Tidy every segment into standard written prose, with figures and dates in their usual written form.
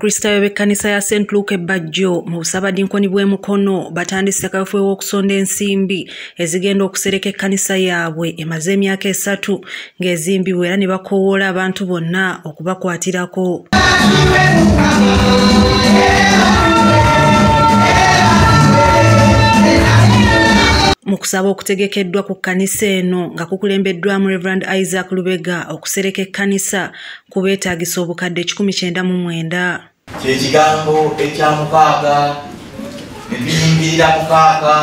Abakristaayo b'ekkanisa ya St. Luke Bajjo mu busabadinkoni bw'e Mukono batandise kaweefube w'okusonda ensimbi ezigenda okusereka ekkanisa yaabwe emaze emyaka 3 ng'ezimbibwa era ne bakoowoola abantu bonna okubakwatirako. Mu kusaba okutegekeddwa ku kkanisa eno nga kukulembeddwamu Reverend Isaac Lubega okusereka ekkanisa kubeetaagisa obukadde 199. Kyekigambo ekyamukaaga ebiyimbirira mukaaga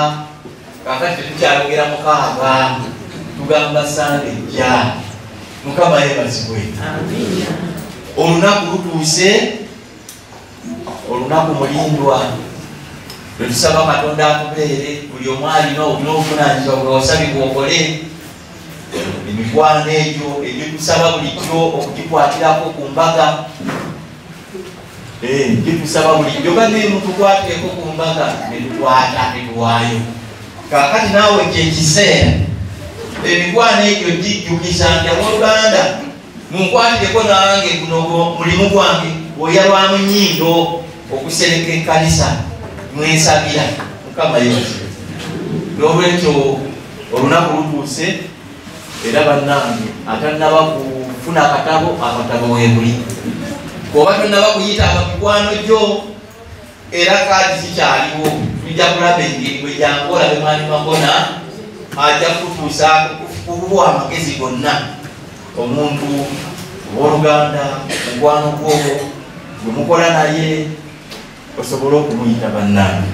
kakati tukyayogera mukaaga tugamba Sande ejja Mukama yeebazibwe. Olunaku lutuuse, olunaku mulindwa. Tusaba Katonda atubeere buli omu alina obuvunaanyizibwa bwe wasabibwa okole emikwano egyo tusaba bulijjo okugikwatirako ku mbaga. Tusaba bulijjo kane mutukwatireko ku mbaga netukwata netuwaayo. Kaakati naawe kyekiseera emikwano egyo gijjukiza nti abooluganda munkwatireko nange guno mulimu gwange oyalwamu nnyindo okusereka ekkanisa. Mwesabira Mukama yeebazibwe. N'olwekyo olunaku lutuuse era bannange atannaba kufuna akatabo weebuli oba tonnaba kuyita mikwano gyo era kaadi zikyaliwo tujja kulaba engeri bwe jangola be mwani Makona ajja kutuusa kukuwa amagezi gonna omuntu owooluganda mukwano gwo gwe mukola naye osobola okumuyita bannange.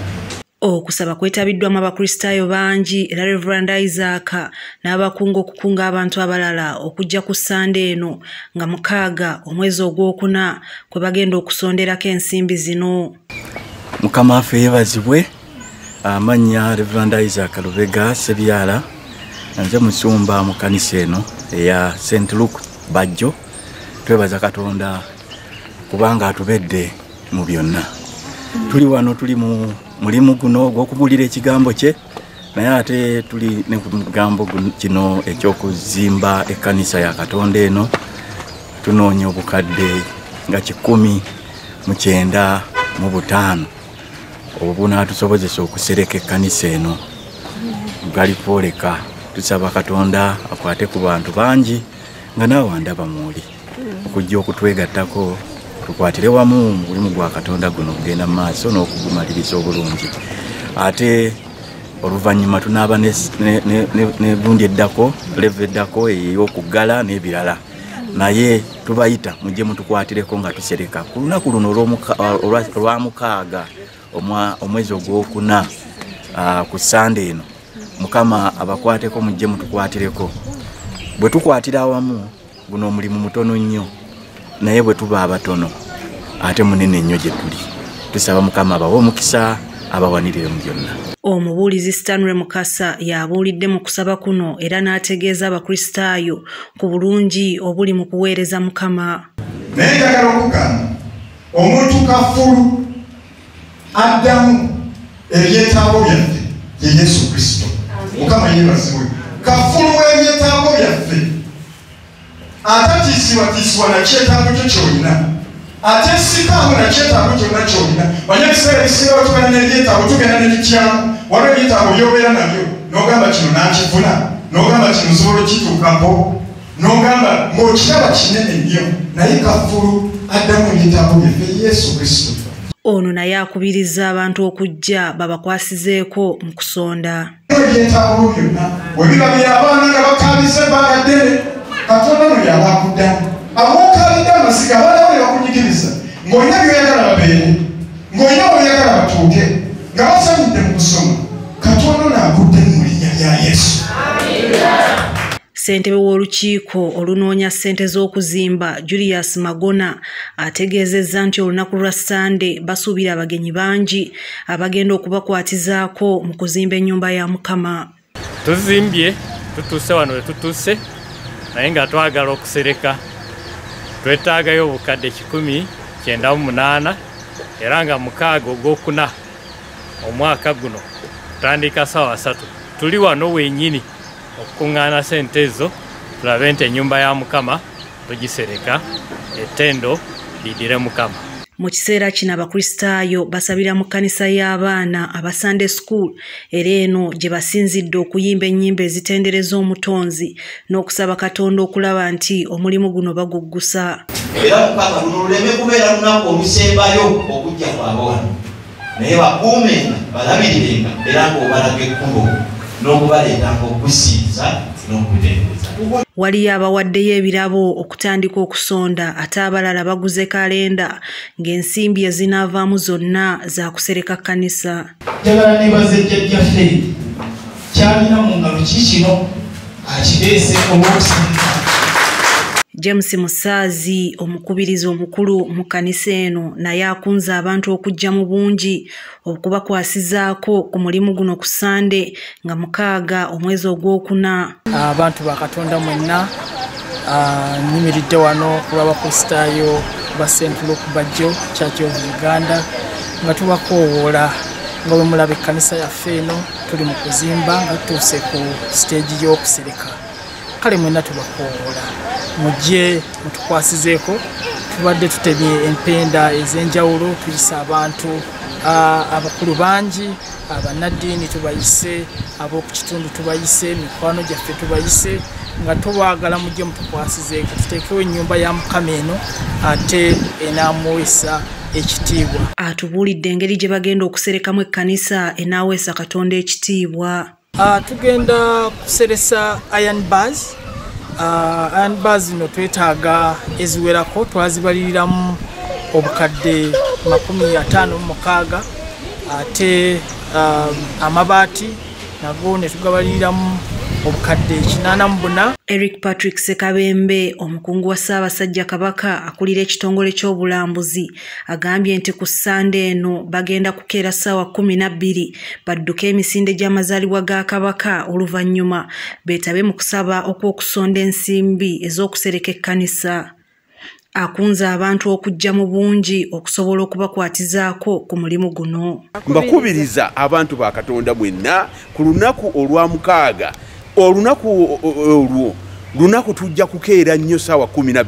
Okusaba kwetabiddwamu Abakristaayo bangi era Reverend Isaac n'abakungu okukunga abantu abalala okujja ku Sande eno nga 6 omwezi ogwokuna kwe bagenda okusonderako ensimbi zino. Mukama waffe yeebazibwe. Amannya Reverend Isaac Lubega Sebyala, nze musumba mu kkanisa eno eya St. Luke Bajjo. Twebaza Katonda kubanga atubedde mu byonna. Tuli wano tuli mu mulimu guno gw'okubuulira ekigambo kye, naye ate tuli ne ku kigambo kino eky'okuzimba ekkanisa ya Katonda eno. Tunoonya obukadde nga 195 obwo bunaatusobozesa okusereka ekkanisa eno. Galipooleka tusaba Katonda akwate ku bantu bangi nga naawe andaba mwoli okujja okutwegattako tukwatire wamu mulimu gwa Katonda guno kugenda maaso n'okugumaliriza obulungi. Ate oluvannyuma tunaaba ne gundi eddako leve eddako ey'okuggala n'ebirala, naye tubayita mujje mutukwatireko nga tusereka ku lunaku luno olwa 6 omwezi ogwokuna ku Sande eno. Mukama abakwateko mujje mutukwatireko. Bwe tukwatira awamu guno omulimu mutono nnyo, naye bwe tuba abatono ate munene nnyo gye tuli. Tusaba Mukama abawe omukisa abawanirire mu byonna. Omubuulizi Stanley Mukasa yabuulidde mu kusaba kuno era n'ategeeza Abakristaayo ku bulungi obuli mu kuweereza Mukama. Naye njagala okugamba omuntu kafulu addamu ebyetaago byaffe ye Yesu Kristo. Mukama yeebazibwe. Kafulu w'ebyetaago byaffe atatiisibwatiisibwa na kyetaago kyo kyolina, ate sikaamu na kyetaago kyonna kyolina. Banya ebiseera ebisinga batugana n'ebyetaago tugenda ne tukyamu, waliwo ebyetaago by'obeera nabyo n'ogamba kino nankifuna, n'ogamba kino nsobola okituukako, n'ogamba ng'okiraba kinene nnyo, naye kafulu addamu ebyetaago byaffe Yesu Kristo. Ono naye akubiriza abantu okujja babakwasizeeko mu kusonda. Ebyetaago byonna bwe bibabeera abaana nga bakaabiza bagaddere, Katonda no yabakuddamu. Abookalidde amasiga abaana bwe bakunyigiriza ng'olina by'oyagala babeere, ng'olina bw'oyagala batuuke, nga basanyudde mu kusoma. Katonda n'akudde mu linnya lya Yesu. Ssentebe w'olukiiko olunoonya ssente z'okuzimba Julius Magona ategeezezza nti olunaku lwa Sande basuubira abagenyi bangi abagenda okubakwatizaako mu kuzimba ennyumba ya Mukama. Tuzimbye tutuuse wano we tutuuse, naye nga twagala okusereka twetaagayo obukadde 198 era nga 6 ogwokuna omwaka guno tutandika ssaawa 3. Tuli wano wennyini okukuŋŋaana ssente ezo tulabe nti ennyumba ya Mukama tugisereka ettendo lidire Mukama. Mu kiseera kino abakristaayo basabira mu kkanisa y'abaana aba Sunday School era eno gye basinzidde okuyimba ennyimba ezitendereza omutonzi n'okusaba Katonda okulaba nti omulimu guno baguggusa. Era mukaka luno luleme kubeera lunaku olusembayo okujja kwabwe wano, naye bakuumenga balabirirenga era ng'obalaga ekkubo n'okubaleetanga okusinza n'okutendereza. Waliyo abawaddeyo ebirabo okutandika okusonda ate abalala baguze kalenda ng'ensimbi ezinaavaamu zonna za kusereka kkanisa. Njagala neebaza jjajjaffe kyalina mu ngalo kikino akireese olw'okusindika. James Musaazi omukubirizi omukulu mu kkanisa eno naye akunze abantu okujja mu bungi okubakwasizaako ku mulimu guno ku Sande nga 6 omwezi ogwokuna. Abantu ba Katonda mwenna nyimiridde wano ku lw'abakristaayo ba St. Luke Bajjo Church of Uganda nga tubakoowoola nga bwe mulaba ekkanisa yaffe eno tuli mu kuzimba nga tutuuse ku stage y'okusereka. Kale mwenna tubakoowoola mujje mutukwasizeeko. Tubadde tutemye empenda ez'enjawulo, tuyise abantu abakulu bangi, abannaddiini tubayise, ab'oku kitundu tubayise, mikwano gyaffe tubayise nga tubaagala mujje mutukwasizeeko tuteekewo ennyumba ya Mukama eno ate enaamuweesa ekitiibwa. Atubuulidde engeri gye bagenda okuserekamu ekkanisa enaaweesa Katonda ekitiibwa. Tugenda kuseresa iron bars. Iron bars zino twetaaga eziwerako, twazibaliriramu obukadde 56 ate amabaati nago ne tugabaliriramu obukadde 84. Eric Patrick Sekabembe omukungu wa Ssaabasajja Kabaka akulira ekitongole ky'obulambuzi agambye nti ku Sande eno bagenda kukeera ssaawa 12 badduke emisinde gy'amazaalibwa ga Kabaka oluvannyuma beetabe mu kusaba okw'okusonda ensimbi ez'okusereka ekkanisa. Akunze abantu okujja mu bungi okusobola okubakwatizaako ku mulimu guno. Mbakubiriza abantu ba Katonda mwenna ku lunaku olwa 6 olunaku olwo lunaku tujja kukeera nnyo ssaawa 12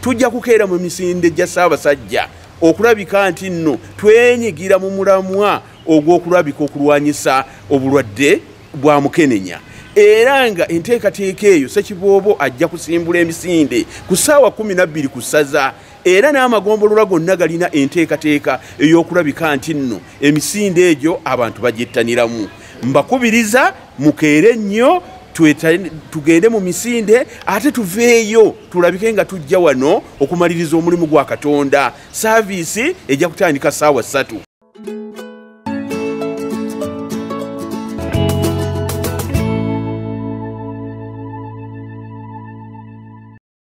tujja kukeera mu misinde gya Ssaabasajja okulabika nti nno twenyigira mu mulamwa ogw'okulabika okulwanyisa obulwadde bwa mukenenya. Era nga enteekateeka eyo Ssekiboobo ajja kusimbula emisinde ku ssaawa 12 ku ssaza, era n'amagombolola gonna galina enteekateeka ey'okulabika nti nno emisinde egyo abantu bagittaniramu. Mbakubiriza mukeere nnyo tugende mu misinde ate tuveeyo tulabike nga tujja wano okumaliriza omulimu gwa Katonda. Saaviisi ejja kutandika ssaawa 3.